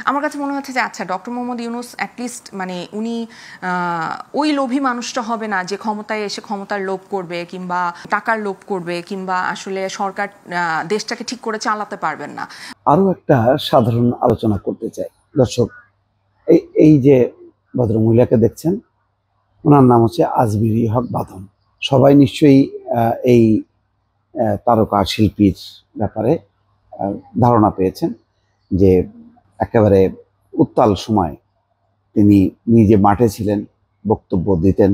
আমার কাছে মনে হচ্ছে যে আচ্ছা ডক্টর মোহাম্মদ ইউনূস অ্যাটলিস্ট মানে উনি ওই লোভী মানুষটা হবে না যে ক্ষমতায় এসে ক্ষমতার লোভ করবে কিংবা টাকার লোভ করবে কিংবা আসলে সরকার দেশটাকে ঠিক করে চালাতে পারবেন না। আরো একটা সাধারণ আলোচনা করতে চাই দর্শক, এই যে ভদ্রমহিলাকে দেখছেন, ওনার নাম হচ্ছে আজমিরি হক বাঁধন। সবাই নিশ্চয়ই এই তারকা শিল্পীর ব্যাপারে ধারণা পেয়েছেন যে একেবারে উত্তাল সময় তিনি নিজে মাঠে ছিলেন, বক্তব্য দিতেন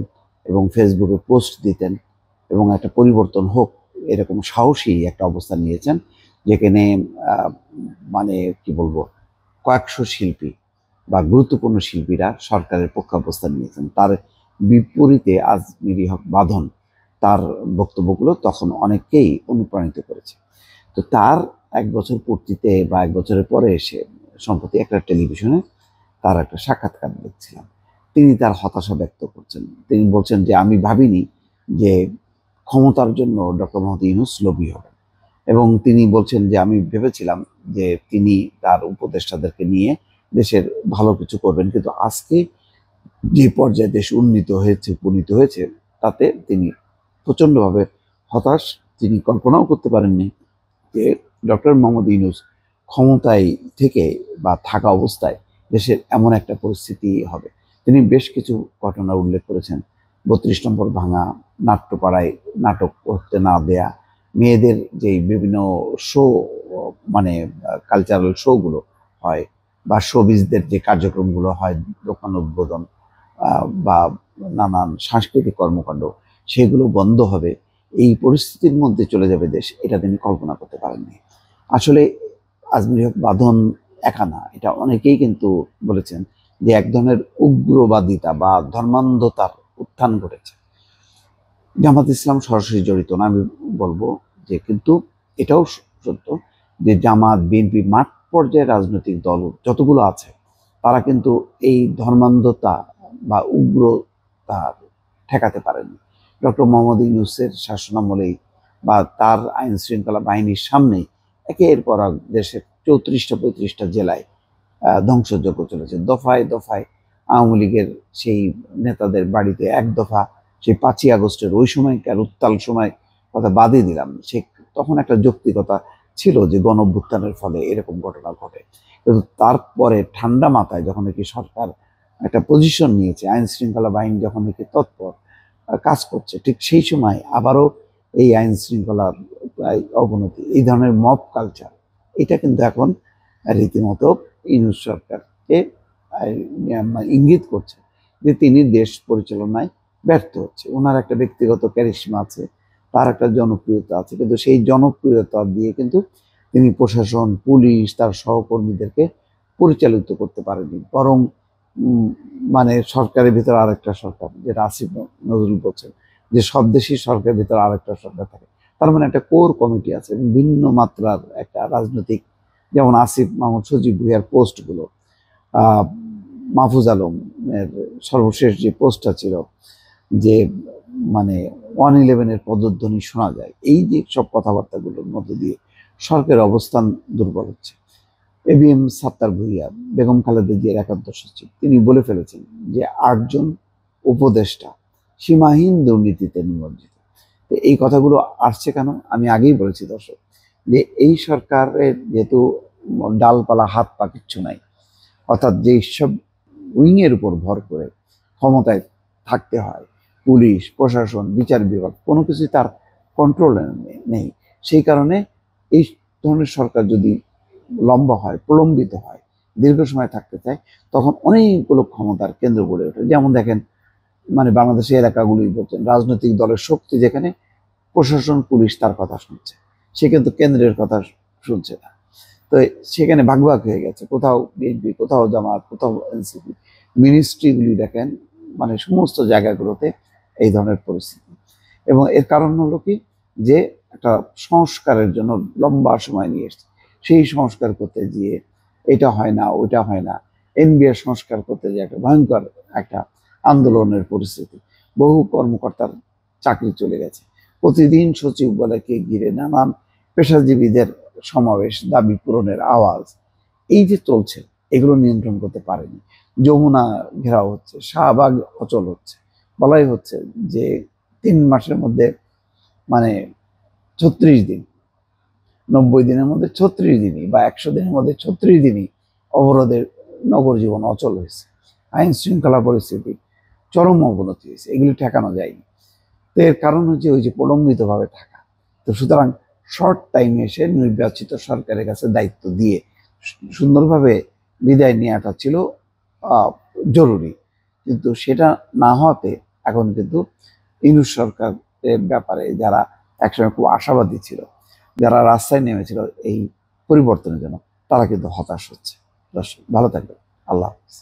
এবং ফেসবুকে পোস্ট দিতেন এবং একটা পরিবর্তন হোক এরকম সাহসী একটা অবস্থান নিয়েছেন, যেখানে মানে কি বলবো, কয়েকশো শিল্পী বা গুরুত্বপূর্ণ শিল্পীরা সরকারের পক্ষে অবস্থান নিয়েছেন। তার বিপরীতে আজমিরি হক বাঁধন তার বক্তব্যগুলো তখন অনেককেই অনুপ্রাণিত করেছে। তো তার এক বছর পূর্তিতে বা এক বছরের পরে এসে সম্প্রতি একটা টেলিভিশনে তার একটা সাক্ষাৎকার দেখছিলাম। তিনি তার হতাশা ব্যক্ত করছেন। তিনি বলছেন যে আমি ভাবিনি যে ক্ষমতার জন্য ডক্টর মোহাম্মদ ইউনূস লোভী হবেন, এবং তিনি বলছেন যে আমি ভেবেছিলাম যে তিনি তার উপদেষ্টাদেরকে নিয়ে দেশের ভালো কিছু করবেন, কিন্তু আজকে যে পর্যায়ে দেশ উপনীত হয়েছে তাতে তিনি প্রচণ্ডভাবে হতাশ। তিনি কল্পনাও করতে পারেননি যে ডক্টর মোহাম্মদ ইউনূস ক্ষমতায় থেকে বা থাকা অবস্থায় দেশের এমন একটা পরিস্থিতি হবে। তিনি বেশ কিছু ঘটনা উল্লেখ করেছেন। ৩২ নম্বর ভাঙা, নাট্যপাড়ায় নাটক করতে না দেয়া, মেয়েদের যে বিভিন্ন শো, মানে কালচারাল শোগুলো হয় বা শোবিজদের যে কার্যক্রমগুলো হয়, দোকান উদ্বোধন বা নানান সাংস্কৃতিক কর্মকাণ্ড, সেগুলো বন্ধ হবে, এই পরিস্থিতির মধ্যে চলে যাবে দেশ, এটা তিনি কল্পনা করতে পারেননি। আসলে আজমিরি হক বাঁধন একা না, এটা অনেকেই কিন্তু বলেছেন যে এক ধরনের উগ্রবাদিতা বা ধর্মান্ধতার উত্থান ঘটেছে। জামাত ইসলাম সরাসরি জড়িত না, আমি বলবো যে, কিন্তু এটাও সত্য যে জামাত, বিএনপি, মাঠ পর্যায়ে রাজনৈতিক দল যতগুলো আছে তারা কিন্তু এই ধর্মান্ধতা বা উগ্রতা ঠেকাতে পারেনি। ডক্টর মোহাম্মদ ইউনূসের শাসনামলেই বা তার আইন শৃঙ্খলা বাহিনীর সামনেই একের পর এক দেশের 34-35টা জেলায় ধ্বংসযজ্ঞ চলেছে। দফায় দফায় আওয়ামী লীগের সেই নেতাদের বাড়িতে এক দফা, সেই 5ই আগস্টের ওই সময়কার উত্তাল সময় কথা বাদই দিলাম, সে তখন একটা যৌক্তিকতা ছিল যে গণঅভ্যুত্থানের ফলে এরকম ঘটনা ঘটে। কিন্তু তারপরে ঠান্ডা মাথায় যখন নাকি সরকার একটা পজিশন নিয়েছে, আইন শৃঙ্খলা বাহিনী যখন নাকি তৎপর কাজ করছে, ঠিক সেই সময় আবারও এই আইন শৃঙ্খলার অবনতি, এই ধরনের মব কালচার, এটা কিন্তু এখন রীতিমতো ইউনূস সরকারকে ইঙ্গিত করছে যে তিনি দেশ পরিচালনায় ব্যর্থ হচ্ছে। ওনার একটা ব্যক্তিগত ক্যারিশমা আছে, তার একটা জনপ্রিয়তা আছে, কিন্তু সেই জনপ্রিয়তা দিয়ে কিন্তু তিনি প্রশাসন, পুলিশ, তার সহকর্মীদেরকে পরিচালিত করতে পারেনি, বরং মানে সরকারের ভিতরে আরেকটা সরকার, যেটা আসিফ নজরুল বলছেন যে সব দেশেই সরকারের ভিতরে আরেকটা সরকার থাকে। তার মানে একটা কোর কমিটি আছে, ভিন্ন মাত্রার একটা রাজনৈতিক, যেমন আসিফ মাহমুদ সজীব ভুঁইয়ার পোস্টগুলো, মাহফুজ আলমের সর্বশেষ যে পোস্টটা ছিল যে মানে 111-এর পদধ্বনি শোনা যায়, এই যে সব কথাবার্তাগুলোর মধ্যে দিয়ে সরকারের অবস্থান দুর্বল হচ্ছে। এবিএম সাত্তার ভুঁইয়া, বেগম খালেদা জিয়ার একান্ত সচিব, তিনি বলে ফেলেছেন যে 8 জন উপদেষ্টা সীমাহীন দুর্নীতিতে নিমজ্জিত। তো এই কথাগুলো আসছে কেন? আমি আগেই বলেছি দর্শক যে এই সরকারের যেহেতু ডালপালা হাত পা কিচ্ছু নাই, অর্থাৎ যে সব উইংয়ের উপর ভর করে ক্ষমতায় থাকতে হয়, পুলিশ, প্রশাসন, বিচার বিভাগ, কোনো কিছুই তার কন্ট্রোলে নেই। সেই কারণে এই ধরনের সরকার যদি লম্বা হয়, প্রলম্বিত হয়, দীর্ঘ সময় থাকতে চায়, তখন অনেকগুলো ক্ষমতার কেন্দ্র গড়ে ওঠে। যেমন দেখেন, মানে বাংলাদেশের এলাকাগুলোই বলছেন, রাজনৈতিক দলের শক্তি যেখানে, প্রশাসন, পুলিশ তার কথা শুনছে, সে কিন্তু কেন্দ্রের কথা শুনছে না। তো সেখানে ভাগ ভাগ হয়ে গেছে, কোথাও বিএনপি, কোথাও জামাত, কোথাও এনসিপি। মিনিস্ট্রিগুলি দেখেন, মানে সমস্ত জায়গাগুলোতে এই ধরনের পরিস্থিতি। এবং এর কারণ হলো কি, যে একটা সংস্কারের জন্য লম্বা সময় নিয়ে এসছে, সেই সংস্কার করতে গিয়ে এটা হয় না, ওইটা হয় না। এনবিআর সংস্কার করতে গিয়ে একটা ভয়ঙ্কর একটা আন্দোলনের পরিস্থিতি, বহু কর্মকর্তার চাকরি চলে গেছে। প্রতিদিন সচিব বলাকে ঘিরে নানান পেশাজীবীদের সমাবেশ, দাবি পূরণের আওয়াজ, এই যে চলছে, এগুলো নিয়ন্ত্রণ করতে পারেনি। যমুনা ঘেরাও হচ্ছে, শাহবাগ অচল হচ্ছে, বলাই হচ্ছে যে 3 মাসের মধ্যে মানে 36 দিন, 90 দিনের মধ্যে 36 দিনই বা 100 দিনের মধ্যে 36 দিনই অবরোধের নগর জীবন অচল হয়েছে। আইন শৃঙ্খলা পরিস্থিতি চরম অবনতি হয়েছে, এগুলি ঠেকানো যায়নি। তো এর কারণ হচ্ছে ওই যে প্রলম্বিতভাবে থাকা। তো সুতরাং শর্ট টাইমে এসে নির্বাচিত সরকারের কাছে দায়িত্ব দিয়ে সুন্দরভাবে বিদায় নেওয়াটা ছিল জরুরি, কিন্তু সেটা না হওয়াতে এখন কিন্তু ইউনূস সরকারের ব্যাপারে যারা একসময় খুব আশাবাদী ছিল, যারা রাস্তায় নেমেছিল এই পরিবর্তনের জন্য, তারা কিন্তু হতাশ হচ্ছে। দর্শক ভালো থাকবেন, আল্লাহ হাফিজ।